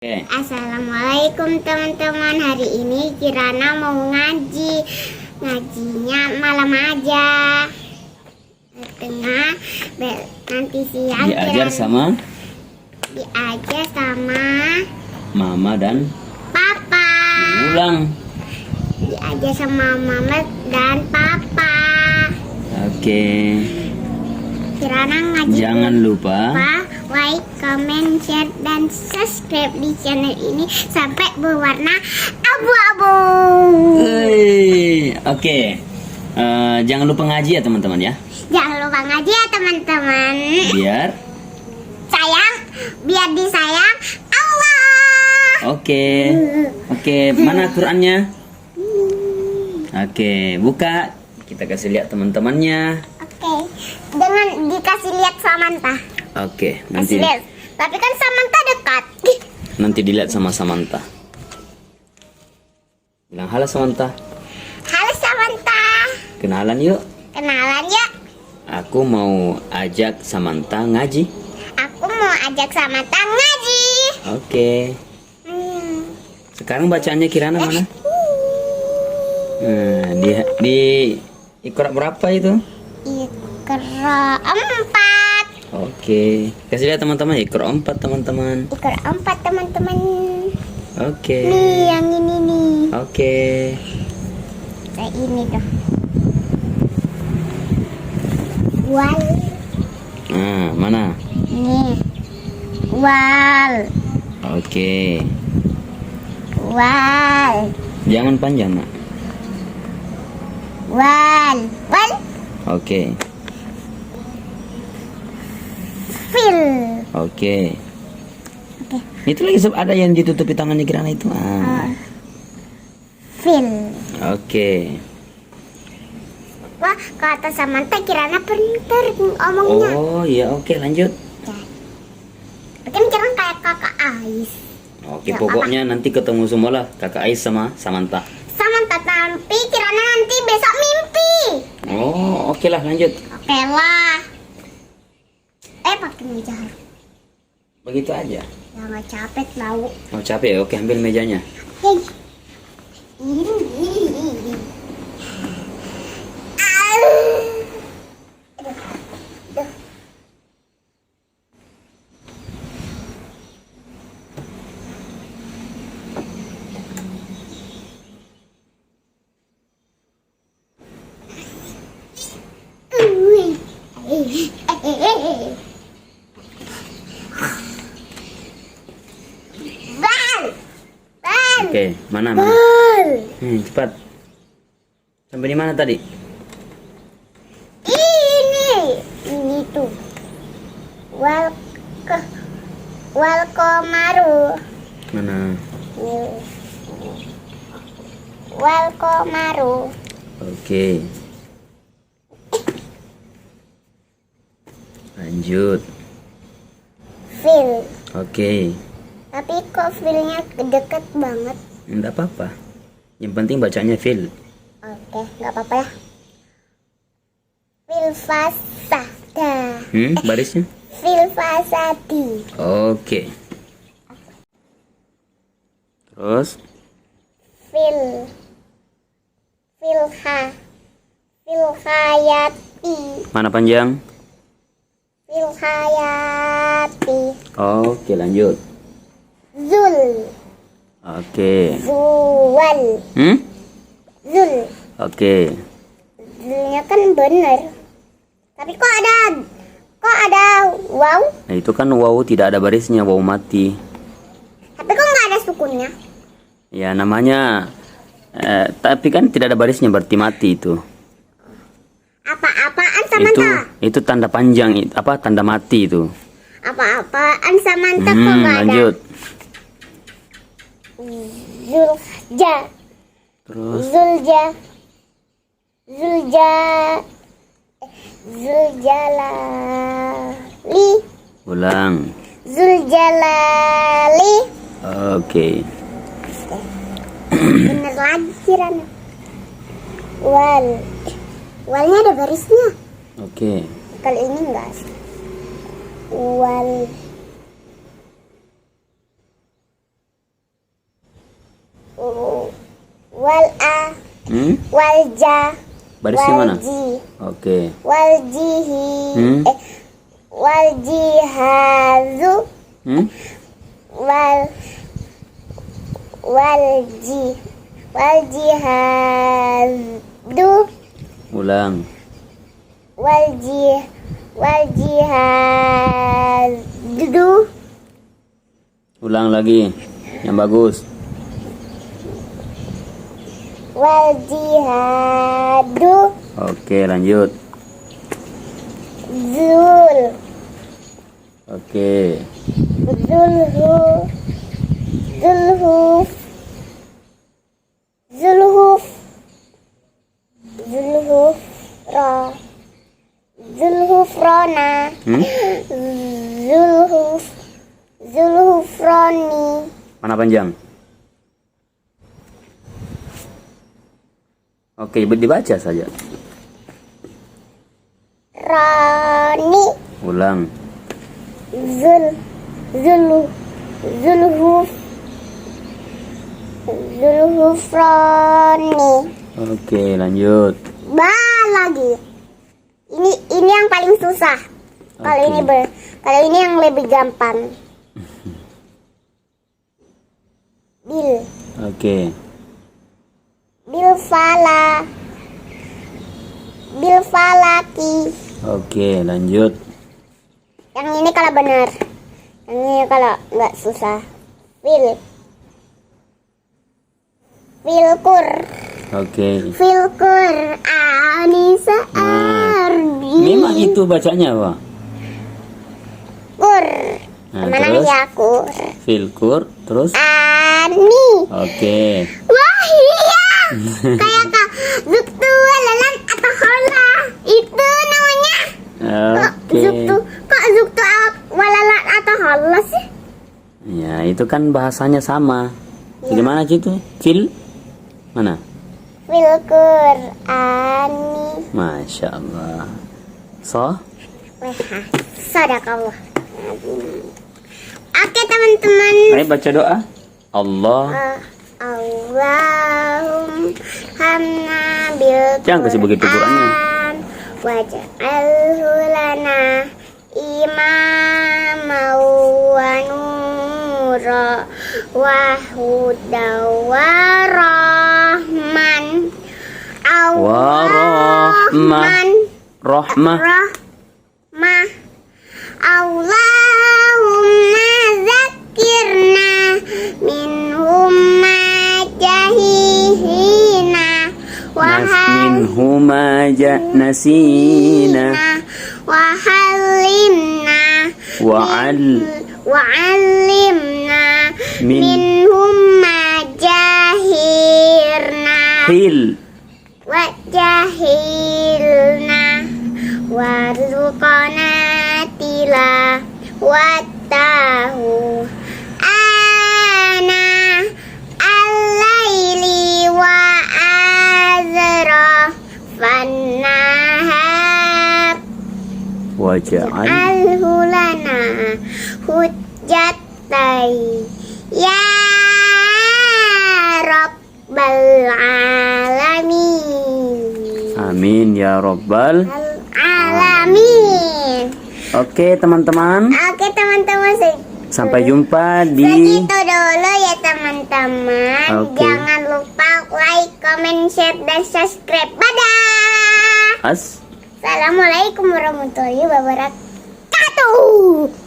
Oke. Assalamualaikum teman-teman. Hari ini Kirana mau ngaji. Ngajinya malam aja. Tengah nanti siang Diajar sama diajar sama mama dan papa. ulang. Diajar sama mama dan papa. Oke. Kirana ngaji. Jangan lupa like, comment, share, dan subscribe di channel ini sampai berwarna abu-abu. Oke. Jangan lupa ngaji ya teman-teman ya. Jangan lupa ngaji ya teman-teman. Biar disayang Allah. Oke. Mana Qurannya? Oke, buka. Kita kasih lihat teman-temannya. Oke. Dengan dikasih lihat Samantha. Oke, Kasih nanti lihat. Tapi kan Samantha dekat. nanti dilihat sama Samantha. Bilang halo Samantha. Halo Samantha. Kenalan yuk. Kenalan ya. Aku mau ajak Samantha ngaji. Aku mau ajak Samantha ngaji. Oke. Sekarang bacaannya Kirana mana? Nah, di Iqra berapa itu? Iqra 4. Oke. Kasih lihat teman-teman, Iqra 4 teman-teman. Iqra 4 teman-teman. Oke. Nih yang ini nih. Oke. Kayak ini tuh. Wal. Nah, mana? Nih. Wal. Oke. Wal. Jangan panjang, Nak. Wal. Wal. Oke. Fil. Oke. Itu lagi ada yang ditutupi tangannya Kirana itu. Fil. Oke. Wah, kata Samantha Kirana pinter ngomongnya. Oh, iya, oke, lanjut. Bikin Kirana kayak kakak Ais. Oke, Ya, pokoknya nanti ketemu semua lah Kakak Ais sama Samantha. Samantha tapi Kirana nanti besok mimpi. Oh, oke lah, lanjut. Oke lah. Pakai meja. Begitu aja. Ya nggak capek tahu. Oh, capek ya? Oke, ambil mejanya. Hey. Oke, mana? Cepat. Sampai di mana tadi? Ini tuh. Walkomaru. Mana? Walkomaru. Oke. Lanjut. Fil. Oke. Tapi kok filnya deket banget. Enggak apa-apa. Yang penting bacanya fil. Oke, nggak apa-apa ya. Filfasada. Barisnya? Filfasadi. Oke. Terus? Filhayati. Mana panjang? Filhayati. Oke, lanjut. Zul. Oke. Zuwal. Zul. Oke. Zulnya kan bener. Tapi kok ada wow? Nah, itu kan waw tidak ada barisnya, waw mati. Tapi kok nggak ada sukunnya? Ya namanya tapi kan tidak ada barisnya berarti mati itu. Apa-apaan Samantha? Itu tanda panjang, tanda mati itu. Apa-apaan Samantha kok nggak ada? Lanjut. Zulja. Terus Zuljalali. ulang. Zuljalali. Oke. Bener lagi Kirana. Walnya ada barisnya. Oke. Kalau ini enggak. Wal wal a wal ja Barisnya wal mana? ji Oke. wal jihi wal jihazu wal jihadu Ulang. wal jihadu Ulang lagi. Yang bagus. wal jihadu Oke, lanjut. zul Oke. Zulhufrona Zulhufroni Mana panjang? Oke, dibaca saja. Roni Ulang. Zulhufroni. Oke, lanjut. Lagi. Ini yang paling susah. Kalau Oke. kalau ini yang lebih gampang. Bil Oke. Bilfalaki. Oke, lanjut. Yang ini kalau benar. Yang ini kalau nggak susah. Filkur. Oke. Filkur. Anisa Nah, Ardi. memang itu bacanya, Pak. Kur. Nah, Kemana terus? ya kur? Filkur, terus? Ani. Oke. Wah iya. Kayak kak Zuktu Lalan atau Hola. Itu namanya. Oke. Kok Zuktu Walalan atau Hola sih? Ya, itu kan bahasanya sama. Bagaimana sih itu? Fil? Mana? Filkur. Ani. Masya Allah. So? Sadakallah. Oke teman-teman. Ayo baca doa. Allah. Allahumma bil Jangan kasih begitu Qurannya. waj'alhu lana imama wa nura wa huda wa rahman Rahmah. rahmah Allahumma zakirna minhum ma jahihina Minhuma nasina wahalimna wa'allimna minhum ma jahirna wa jahilna warzuqana tila watahu ana al-laili wa azra fannahar Waja'al al-hulana hujjatai ya rabbal alamin. Amin ya Rabbal. Alamin. Oke teman-teman, sampai jumpa di Segitu dulu ya teman-teman. Oke. Jangan lupa like, comment, share, dan subscribe. Dadah. Assalamualaikum warahmatullahi wabarakatuh.